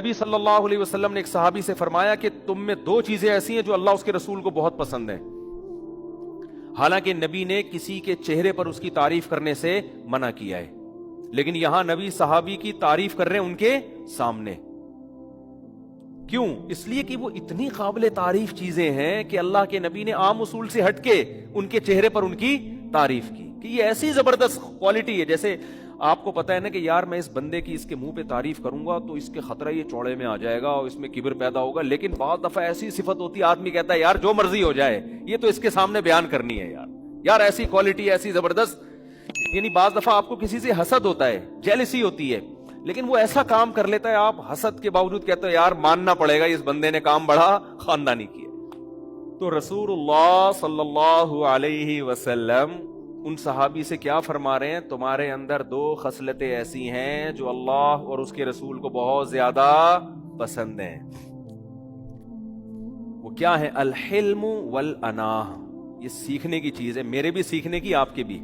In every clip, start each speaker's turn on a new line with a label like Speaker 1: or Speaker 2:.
Speaker 1: نبی صلی اللہ علیہ وسلم نے ایک صحابی سے فرمایا کہ تم میں دو چیزیں ایسی ہیں جو اللہ اس کے رسول کو بہت پسند ہیں. حالانکہ نبی نے کسی کے چہرے پر اس کی تعریف کرنے سے منع کیا ہے، لیکن یہاں نبی صحابی کی تعریف کر رہے ہیں ان کے سامنے. کیوں؟ اس لیے کہ وہ اتنی قابل تعریف چیزیں ہیں کہ اللہ کے نبی نے عام اصول سے ہٹ کے ان کے چہرے پر ان کی تعریف کی کہ یہ ایسی زبردست کوالٹی ہے. جیسے آپ کو پتا ہے نا کہ یار میں اس بندے کی اس کے منہ پہ تعریف کروں گا تو اس کے خطرہ یہ چوڑے میں آ جائے گا اور اس میں کبر پیدا ہوگا، لیکن بعض دفعہ ایسی صفت ہوتی ہے آدمی کہتا ہے یار جو مرضی ہو جائے یہ تو اس کے سامنے بیان کرنی ہے، یار ایسی کوالٹی ایسی زبردست. یعنی بعض دفعہ آپ کو کسی سے حسد ہوتا ہے، جیلسی ہوتی ہے، لیکن وہ ایسا کام کر لیتا ہے آپ حسد کے باوجود کہتے ہیں یار ماننا پڑے گا اس بندے نے کام بڑا خاندانی کیا. تو رسول اللہ صلی اللہ علیہ وسلم ان صحابی سے کیا فرما رہے ہیں؟ تمہارے اندر دو خصلتیں ایسی ہیں جو اللہ اور اس کے رسول کو بہت زیادہ پسند ہیں. وہ کیا ہے؟ الحلم والاناہ. یہ سیکھنے کی چیز ہے، میرے بھی سیکھنے کی، آپ کے بھی.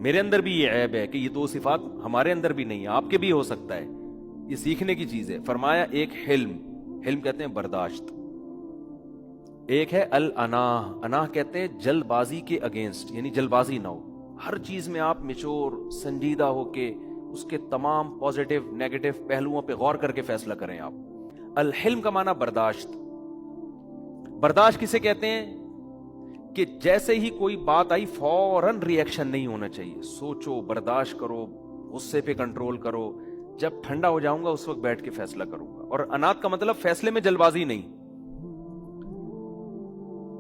Speaker 1: میرے اندر بھی یہ عیب ہے کہ یہ دو صفات ہمارے اندر بھی نہیں ہے، آپ کے بھی ہو سکتا ہے. یہ سیکھنے کی چیز ہے. فرمایا ایک حلم کہتے ہیں برداشت، ایک ہے الاناہ. اناہ کہتے ہیں جلد بازی کے اگینسٹ، یعنی جلد بازی نہ ہو، ہر چیز میں آپ میچور سنجیدہ ہو کے اس کے تمام پازیٹیو نیگیٹو پہلوؤں پہ غور کر کے فیصلہ کریں آپ. الحلم کا معنی برداشت. برداشت کسے کہتے ہیں؟ کہ جیسے ہی کوئی بات آئی فوراً ری ایکشن نہیں ہونا چاہیے، سوچو، برداشت کرو، غصے پہ کنٹرول کرو، جب ٹھنڈا ہو جاؤں گا اس وقت بیٹھ کے فیصلہ کروں گا. اور انات کا مطلب فیصلے میں جلد بازی نہیں.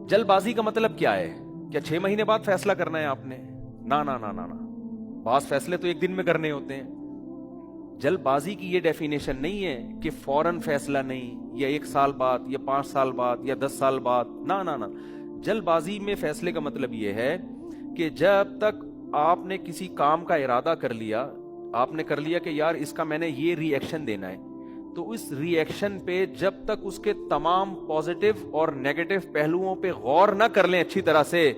Speaker 1: جلد بازی کا مطلب کیا ہے؟ کیا 6 مہینے بعد فیصلہ کرنا ہے آپ نے؟ نا نا نا نا نا، بعض فیصلے تو ایک دن میں کرنے ہوتے ہیں. جلد بازی کی یہ ڈیفینیشن نہیں ہے کہ فوراً فیصلہ نہیں، یا 1 سال بعد یا 5 سال بعد یا 10 سال بعد. نا نا نا، جلد بازی میں فیصلے کا مطلب یہ ہے کہ جب تک آپ نے کسی کام کا ارادہ کر لیا، آپ نے کر لیا کہ یار اس کا میں نے یہ ری ایکشن دینا ہے، تو اس ری ایکشن پہ جب تک اس کے تمام پازیٹیو اور نیگیٹو پہلوؤں پہ غور نہ کر لیں اچھی طرح سے،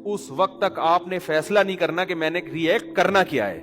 Speaker 1: اس وقت تک آپ نے فیصلہ نہیں کرنا کہ میں نے ری ایکٹ کرنا کیا ہے.